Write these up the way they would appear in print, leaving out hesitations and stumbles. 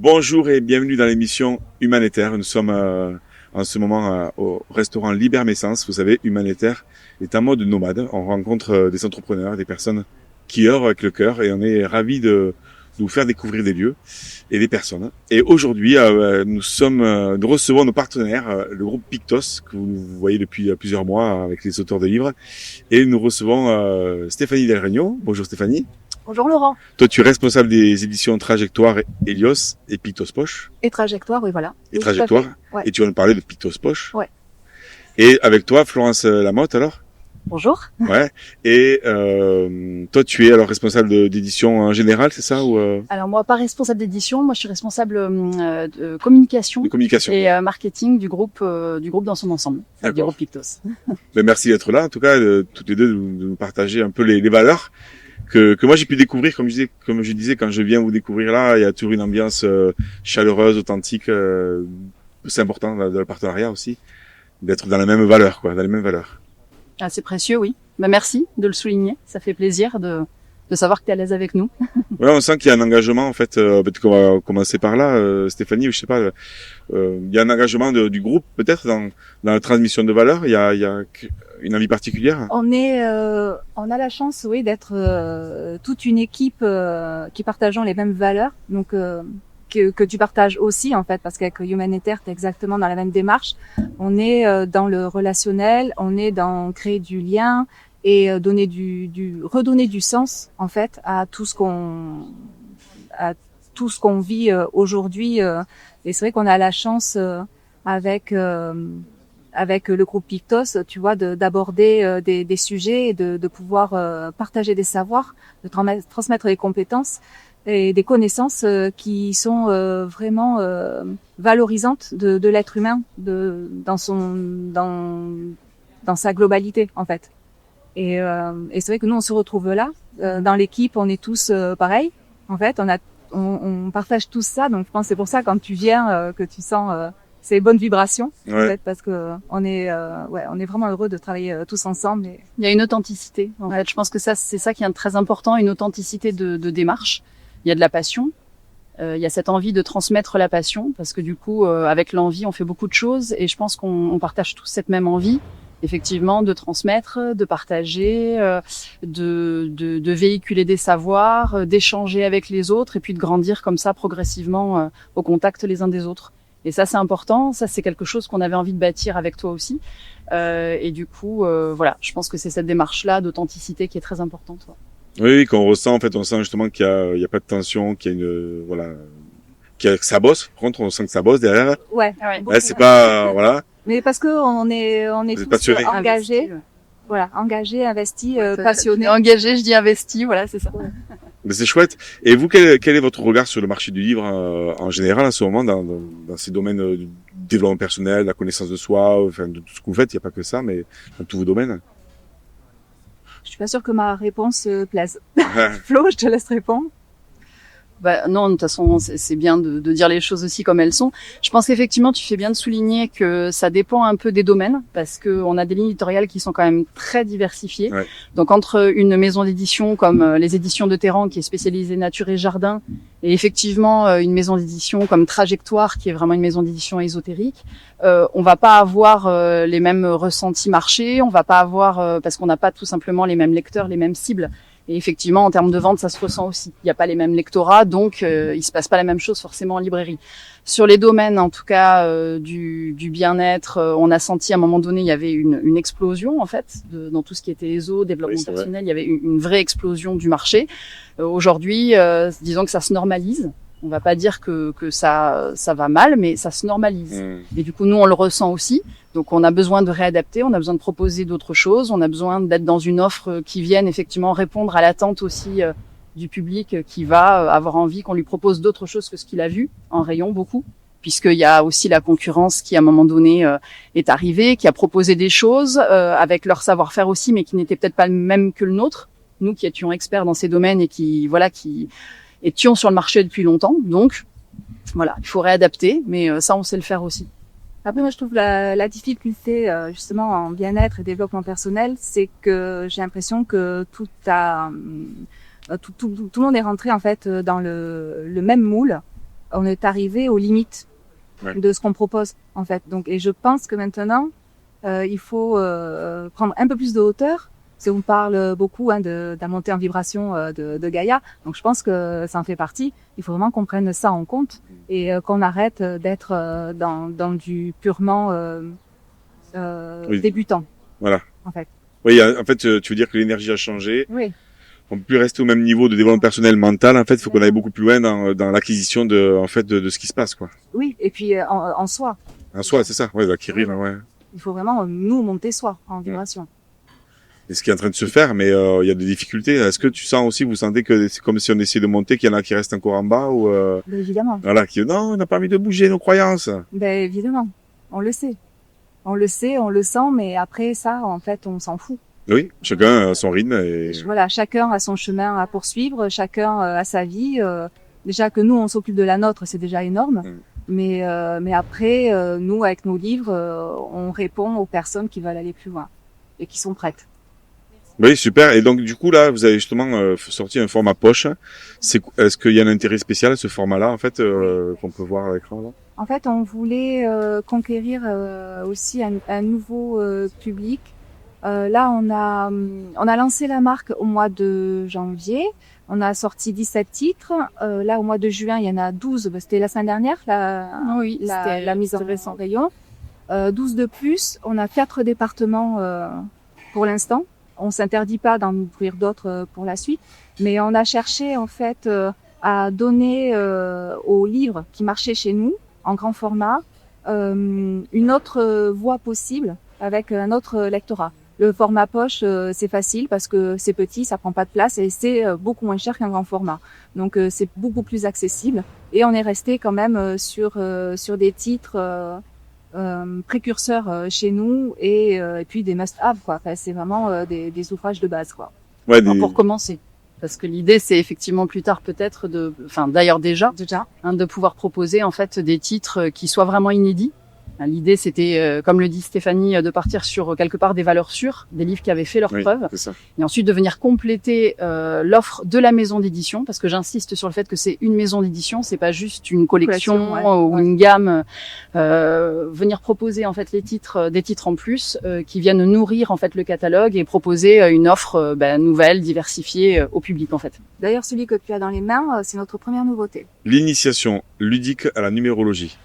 Bonjour et bienvenue dans l'émission Humanitaire. Nous sommes en ce moment au restaurant Libermessence. Vous savez, Humanitaire est un mode nomade. On rencontre des entrepreneurs, des personnes qui œuvrent avec le cœur et on est ravis de vous faire découvrir des lieux et des personnes. Et aujourd'hui, nous recevons nos partenaires, le groupe Pictos, que vous voyez depuis plusieurs mois avec les auteurs de livres. Et nous recevons Stéphanie Del Regno. Bonjour Stéphanie. Bonjour Laurent. Toi, tu es responsable des éditions Trajectoire, Helios et Pictos Poche. Et Trajectoire, oui, voilà. Et Trajectoire. Ouais. Et tu vas nous parler de Pictos Poche. Ouais. Et avec toi, Florence Lamotte, alors. Bonjour. Ouais. Et toi, tu es alors responsable d'édition en général, c'est ça ou Alors moi, pas responsable d'édition, moi je suis responsable de communication, de communication et marketing du groupe dans son ensemble, du groupe Pictos. Ben, merci d'être là, en tout cas, toutes les deux, de nous partager un peu les valeurs que moi j'ai pu découvrir, comme je disais, quand je viens vous découvrir là, il y a toujours une ambiance chaleureuse, authentique. C'est important dans le partenariat aussi, d'être dans la même valeur, dans les mêmes valeurs. Ah, c'est précieux, oui. Ben, merci de le souligner, ça fait plaisir de savoir que tu es à l'aise avec nous. Ouais, on sent qu'il y a un engagement en fait. Peut-être qu'on va commencer par là, Stéphanie, je sais pas. Il y a un engagement du groupe peut-être dans la transmission de valeurs. Il y a une envie particulière. On a la chance, oui, d'être toute une équipe qui partageons les mêmes valeurs, donc que tu partages aussi en fait, parce qu'avec Humanitaire, t'es exactement dans la même démarche. On est dans le relationnel, on est dans créer du lien et redonner du sens en fait à tout ce qu'on vit aujourd'hui. Et c'est vrai qu'on a la chance avec le groupe Pictos, tu vois, d'aborder des sujets et de pouvoir partager des savoirs, de transmettre des compétences et des connaissances qui sont vraiment valorisantes de l'être humain dans sa globalité en fait. Et c'est vrai que nous on se retrouve là dans l'équipe, on est tous pareils en fait, on partage tous ça, donc je pense que c'est pour ça quand tu viens que tu sens ces bonnes vibrations, Ouais. en fait, parce que on est vraiment heureux de travailler tous ensemble. Et il y a une authenticité. En fait, je pense que c'est ça qui est très important, une authenticité de démarche. Il y a de la passion. Il y a cette envie de transmettre la passion, parce que du coup, avec l'envie, on fait beaucoup de choses, et je pense qu'on partage tous cette même envie, effectivement, de transmettre, de partager, de véhiculer des savoirs, d'échanger avec les autres, et puis de grandir comme ça progressivement au contact les uns des autres. Et ça, c'est important. Ça, c'est quelque chose qu'on avait envie de bâtir avec toi aussi. Et du coup, voilà, je pense que c'est cette démarche-là d'authenticité qui est très importante. Oui, qu'on ressent en fait, on sent justement qu'il y a pas de tension, qu'il y a que ça bosse. Par contre, on sent que ça bosse derrière. Ouais. Ouais, c'est pas voilà. Mais parce que on est tous passionnés. engagés. Investi, Voilà, engagés, investis, passionnés. Engagé, je dis investi, voilà, c'est ça. Mais c'est chouette. Et vous, quel est votre regard sur le marché du livre en général en ce moment dans ces domaines du développement personnel, la connaissance de soi, enfin de tout ce que vous faites, il n'y a pas que ça, mais dans tous vos domaines. Je suis pas sûre que ma réponse plaise. Flo, je te laisse répondre. Bah non, de toute façon, c'est bien de dire les choses aussi comme elles sont. Je pense qu'effectivement, tu fais bien de souligner que ça dépend un peu des domaines, parce que on a des lignes éditoriales qui sont quand même très diversifiées. Ouais. Donc entre une maison d'édition comme les éditions de Terran, qui est spécialisée nature et jardin, et effectivement une maison d'édition comme Trajectoire, qui est vraiment une maison d'édition ésotérique, on va pas avoir les mêmes ressentis marché, on va pas avoir parce qu'on n'a pas tout simplement les mêmes lecteurs, les mêmes cibles. Et effectivement, en termes de vente, ça se ressent aussi. Il n'y a pas les mêmes lectorats, donc il se passe pas la même chose forcément en librairie. Sur les domaines, en tout cas, du bien-être, on a senti à un moment donné, il y avait une explosion en fait dans tout ce qui était ESO, développement personnel. Il y avait une vraie explosion du marché. Aujourd'hui, disons que ça se normalise. On va pas dire que ça va mal, mais ça se normalise. Et du coup, nous, on le ressent aussi. Donc, on a besoin de réadapter, on a besoin de proposer d'autres choses, on a besoin d'être dans une offre qui vienne effectivement répondre à l'attente aussi du public qui va avoir envie qu'on lui propose d'autres choses que ce qu'il a vu en rayon beaucoup, puisqu'il y a aussi la concurrence qui à un moment donné est arrivée, qui a proposé des choses avec leur savoir-faire aussi, mais qui n'était peut-être pas le même que le nôtre. Nous qui étions experts dans ces domaines et qui étions sur le marché depuis longtemps, donc voilà, il faut réadapter, mais ça on sait le faire aussi. Après, moi, je trouve la difficulté, justement, en bien-être et développement personnel, c'est que j'ai l'impression que tout le monde est rentré, en fait, dans le même moule. on est arrivé aux limites de ce qu'on propose en fait. Donc, et je pense que maintenant, il faut prendre un peu plus de hauteur. Parce qu'on parle beaucoup de la montée en vibration de Gaïa. Donc je pense que ça en fait partie. Il faut vraiment qu'on prenne ça en compte et qu'on arrête d'être dans du purement débutant. Voilà. En fait. Oui, en fait, tu veux dire que l'énergie a changé. Oui. On peut plus rester au même niveau de développement personnel mental. En fait, il faut qu'on aille beaucoup plus loin dans l'acquisition de ce qui se passe, quoi. Oui, et puis en soi. En soi, c'est ça. Ouais, d'acquérir, ouais. Il faut vraiment nous monter soi en vibration. Et ce qui est en train de se faire, mais il y a des difficultés. Est-ce que tu sens aussi, vous sentez que c'est comme si on essayait de monter, qu'il y en a qui restent encore en bas ou Évidemment. voilà, qui non, on n'a pas envie de bouger nos croyances. Ben évidemment, on le sait, on le sent, mais après ça, en fait, on s'en fout. Oui, chacun a son rythme. Et... Voilà, chacun a son chemin à poursuivre, chacun a sa vie. Déjà que nous, on s'occupe de la nôtre, c'est déjà énorme. Mais après, nous, avec nos livres, on répond aux personnes qui veulent aller plus loin et qui sont prêtes. Oui, super. Et donc, du coup, là, vous avez justement sorti un format poche. Est-ce qu'il y a un intérêt spécial à ce format-là, en fait, qu'on peut voir à l'écran, là? En fait, on voulait conquérir aussi un nouveau public. Là, on a lancé la marque au mois de janvier. On a sorti 17 titres. Là, au mois de juin, il y en a 12. C'était la semaine dernière, la mise en rayon. 12 de plus. On a 4 départements pour l'instant. On s'interdit pas d'en ouvrir d'autres pour la suite. Mais on a cherché, en fait, à donner aux livres qui marchaient chez nous, en grand format, une autre voie possible avec un autre lectorat. Le format poche, c'est facile parce que c'est petit, ça prend pas de place et c'est beaucoup moins cher qu'un grand format. Donc c'est beaucoup plus accessible et on est resté quand même sur des titres précurseurs chez nous et puis des must-have quoi. Enfin, c'est vraiment des ouvrages de base quoi. Ouais, pour commencer. Parce que l'idée, c'est effectivement plus tard peut-être d'ailleurs déjà, de pouvoir proposer en fait des titres qui soient vraiment inédits. L'idée, c'était, comme le dit Stéphanie, de partir sur quelque part des valeurs sûres, des livres qui avaient fait leurs preuves, et ensuite de venir compléter l'offre de la maison d'édition, parce que j'insiste sur le fait que c'est une maison d'édition, c'est pas juste une collection ou une gamme. Venir proposer en fait des titres en plus qui viennent nourrir en fait le catalogue et proposer une offre nouvelle, diversifiée au public en fait. D'ailleurs, celui que tu as dans les mains, c'est notre première nouveauté. L'initiation ludique à la numérologie.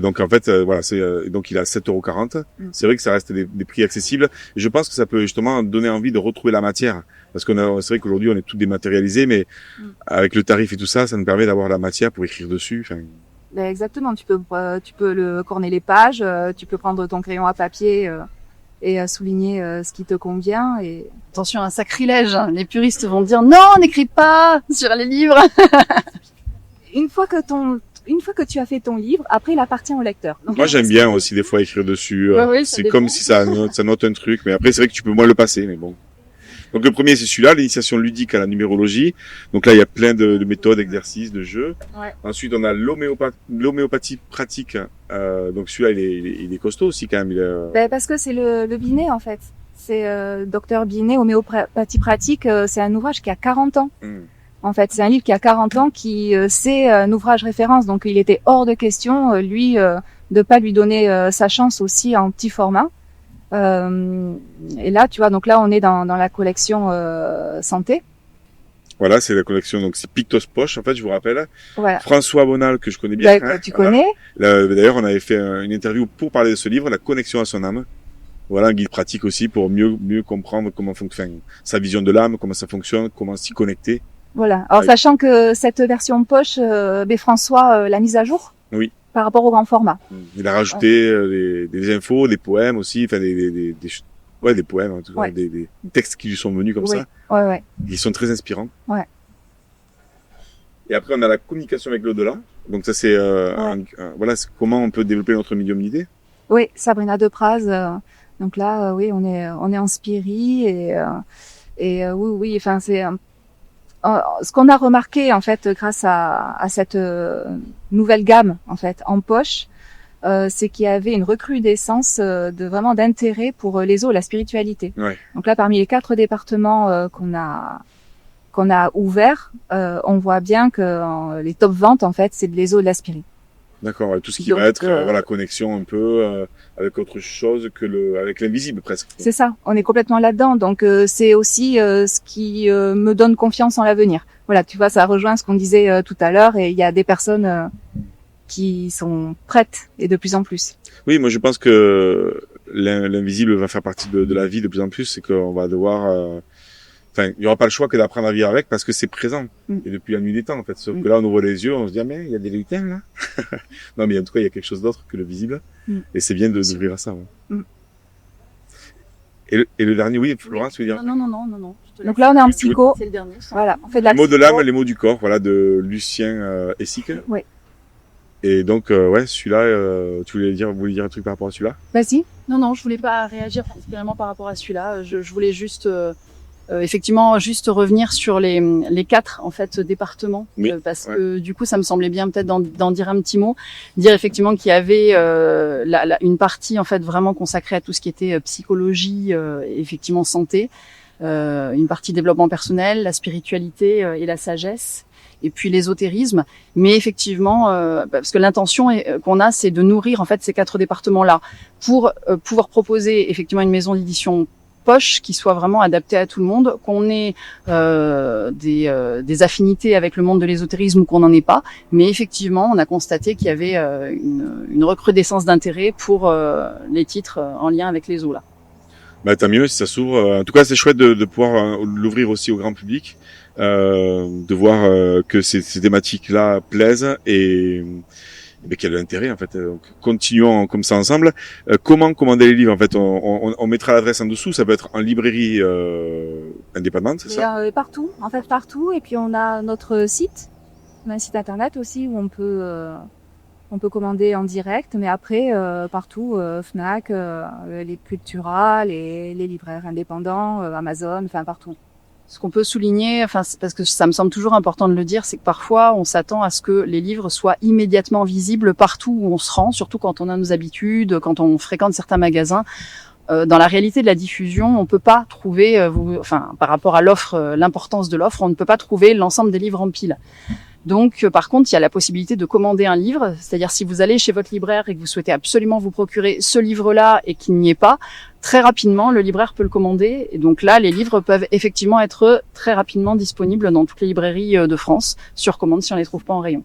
Donc en fait, voilà, donc il a 7,40 €. C'est vrai que ça reste des prix accessibles. Et je pense que ça peut justement donner envie de retrouver la matière, parce c'est vrai qu'aujourd'hui on est tout dématérialisé, mais avec le tarif et tout ça, ça nous permet d'avoir la matière pour écrire dessus. Enfin... Ben exactement. Tu peux le corner les pages, tu peux prendre ton crayon à papier et souligner ce qui te convient. Et attention, un sacrilège. Les puristes vont dire non, n'écris pas sur les livres. Une fois que tu as fait ton livre, après il appartient au lecteur. Donc, moi j'aime bien aussi des fois écrire dessus. Oui, c'est comme si ça note un truc, mais après c'est vrai que tu peux moins le passer, mais bon. Donc le premier c'est celui-là, l'initiation ludique à la numérologie. Donc là il y a plein de méthodes, d'exercices, de jeux. Ouais. Ensuite on a l'homéopathie pratique. Donc celui-là il est costaud aussi quand même. Parce que c'est le Binet en fait. C'est Docteur Binet, homéopathie pratique. C'est un ouvrage qui a 40 ans. En fait, c'est un livre qui a 40 ans, c'est un ouvrage référence, donc il était hors de question, lui, de pas lui donner sa chance aussi en petit format. Et là, tu vois, donc là, on est dans la collection santé. Voilà, c'est la collection, donc c'est Pictos Poche, en fait, je vous rappelle. Voilà. François Bonal, que je connais bien. Tu connais. D'ailleurs, on avait fait une interview pour parler de ce livre, La connexion à son âme. Voilà, un guide pratique aussi pour mieux comprendre comment fonctionne sa vision de l'âme, comment ça fonctionne, comment s'y connecter. Voilà. Alors, sachant que cette version poche, François l'a mise à jour. Oui. Par rapport au grand format. Il a rajouté des infos, des poèmes aussi, enfin des poèmes, en tout cas, des textes qui lui sont venus comme ça. Ouais. Ils sont très inspirants. Ouais. Et après, on a la communication avec l'au-delà. Donc ça, c'est voilà, c'est comment on peut développer notre médiumnité. Oui, Sabrina Depraz. Donc là, oui, on est en spiri et oui, enfin c'est ce qu'on a remarqué en fait grâce à cette nouvelle gamme en fait en poche, c'est qu'il y avait une recrudescence vraiment d'intérêt pour les eaux, la spiritualité. Ouais. Donc là, parmi les 4 départements qu'on qu'on a ouvert, on voit bien que les top ventes, en fait, c'est de l'ESO et de l'aspirine. D'accord, tout ce qui Donc, va être voilà, connexion un peu avec autre chose que avec l'invisible presque. C'est ça, on est complètement là-dedans. Donc c'est aussi ce qui me donne confiance en l'avenir. Voilà, tu vois, ça rejoint ce qu'on disait tout à l'heure, et il y a des personnes qui sont prêtes, et de plus en plus. Oui, moi je pense que l'invisible va faire partie de la vie de plus en plus, c'est qu'on va devoir enfin, il n'y aura pas le choix que d'apprendre à vivre avec parce que c'est présent. Et depuis la nuit des temps, en fait. Sauf que là, on ouvre les yeux, on se dit, ah, mais il y a des lutins, là. Non, mais en tout cas, il y a quelque chose d'autre que le visible. Et c'est bien d'ouvrir à ça, ouais. Et le dernier, oui, Florence, tu veux dire? Non. Donc là, on est en psycho. C'est le dernier. Voilà, on fait de la Les mots de psycho. l'âme, les mots du corps, voilà, de Lucien Essic. Oui. Et donc, ouais, celui-là, vous voulais dire un truc par rapport à celui-là? Vas-y. Non, je voulais pas réagir particulièrement par rapport à celui-là. Je voulais juste effectivement juste revenir sur les 4 en fait départements, parce que du coup ça me semblait bien peut-être d'en dire un petit mot, dire effectivement qu'il y avait une partie en fait vraiment consacrée à tout ce qui était psychologie, effectivement santé, une partie développement personnel, la spiritualité et la sagesse. Et puis l'ésotérisme, mais effectivement, parce que l'intention qu'on a, c'est de nourrir en fait ces 4 départements-là pour pouvoir proposer effectivement une maison d'édition poche qui soit vraiment adaptée à tout le monde, qu'on ait des affinités avec le monde de l'ésotérisme ou qu'on n'en ait pas, mais effectivement, on a constaté qu'il y avait une recrudescence d'intérêt pour les titres en lien avec les eaux là. Bah tant mieux si ça s'ouvre. En tout cas, c'est chouette de pouvoir l'ouvrir aussi au grand public, de voir que ces thématiques-là plaisent et qu'il y a de l'intérêt en fait. Donc, continuons comme ça ensemble. Comment commander les livres en fait? On mettra l'adresse en dessous. Ça peut être en librairie indépendante, c'est ça? Partout, en fait partout. Et puis on a notre site, on a un site internet aussi où on peut commander en direct, mais après partout, Fnac, les Cultura, les libraires indépendants, Amazon, enfin partout. Ce qu'on peut souligner, enfin parce que ça me semble toujours important de le dire, c'est que parfois on s'attend à ce que les livres soient immédiatement visibles partout où on se rend, surtout quand on a nos habitudes, quand on fréquente certains magasins. Dans la réalité de la diffusion, on peut pas trouver, par rapport à l'offre, l'importance de l'offre, on ne peut pas trouver l'ensemble des livres en pile. Donc, par contre, il y a la possibilité de commander un livre, c'est-à-dire si vous allez chez votre libraire et que vous souhaitez absolument vous procurer ce livre-là et qu'il n'y est pas, très rapidement, le libraire peut le commander. Et donc là, les livres peuvent effectivement être très rapidement disponibles dans toutes les librairies de France, sur commande si on les trouve pas en rayon.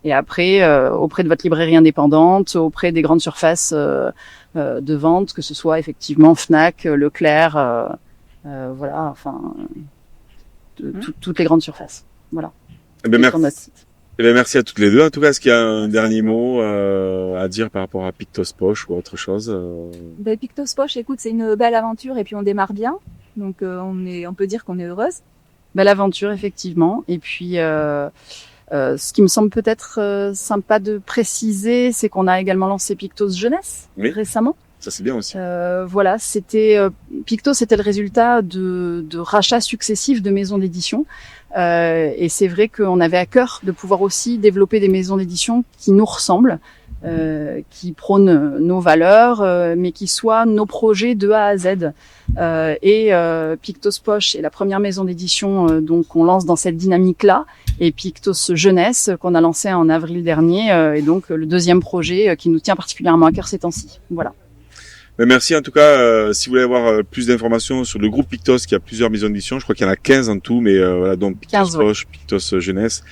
Et après, auprès de votre librairie indépendante, auprès des grandes surfaces de vente, que ce soit effectivement Fnac, Leclerc, voilà, enfin, toutes les grandes surfaces. Voilà. Eh ben, merci à toutes les deux. En tout cas, est-ce qu'il y a un dernier mot à dire par rapport à Pictos Poche ou autre chose? Pictos Poche, écoute, c'est une belle aventure et puis on démarre bien. Donc on peut dire qu'on est heureuse. Belle aventure, effectivement. Et puis ce qui me semble peut-être sympa de préciser, c'est qu'on a également lancé Pictos Jeunesse récemment. Ça c'est bien aussi. Voilà, Pictos, c'était le résultat de rachats successifs de maisons d'édition. Et c'est vrai qu'on avait à cœur de pouvoir aussi développer des maisons d'édition qui nous ressemblent, qui prônent nos valeurs, mais qui soient nos projets de A à Z. Pictos Poche est la première maison d'édition donc qu'on lance dans cette dynamique-là, et Pictos Jeunesse qu'on a lancé en avril dernier, et donc le deuxième projet qui nous tient particulièrement à cœur ces temps-ci. Voilà. Merci en tout cas. Si vous voulez avoir plus d'informations sur le groupe Pictos, qui a plusieurs maisons d'édition, je crois qu'il y en a 15 en tout, mais voilà, donc Pictos Poche, Pictos Jeunesse,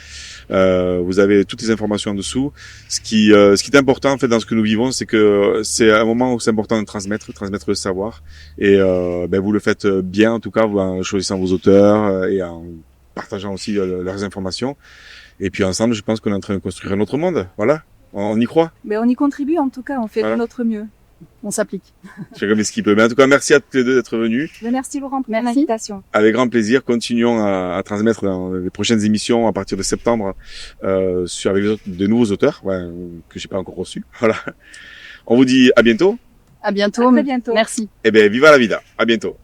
vous avez toutes les informations en dessous. Ce qui est important en fait dans ce que nous vivons, c'est que c'est un moment où c'est important de transmettre le savoir, et vous le faites bien en tout cas, en choisissant vos auteurs et en partageant aussi leurs informations. Et puis ensemble, je pense qu'on est en train de construire un autre monde. Voilà, on y croit. Mais on y contribue en tout cas, on fait de notre mieux. On s'applique. Chacun fait ce qu'il peut. Mais en tout cas, merci à toutes les deux d'être venus. Merci Laurent pour l'invitation. Avec grand plaisir. Continuons à transmettre dans les prochaines émissions à partir de septembre avec de nouveaux auteurs que j'ai pas encore reçus. Voilà. On vous dit à bientôt. À bientôt. À très bientôt. Merci. Eh bien, viva la vida. À bientôt.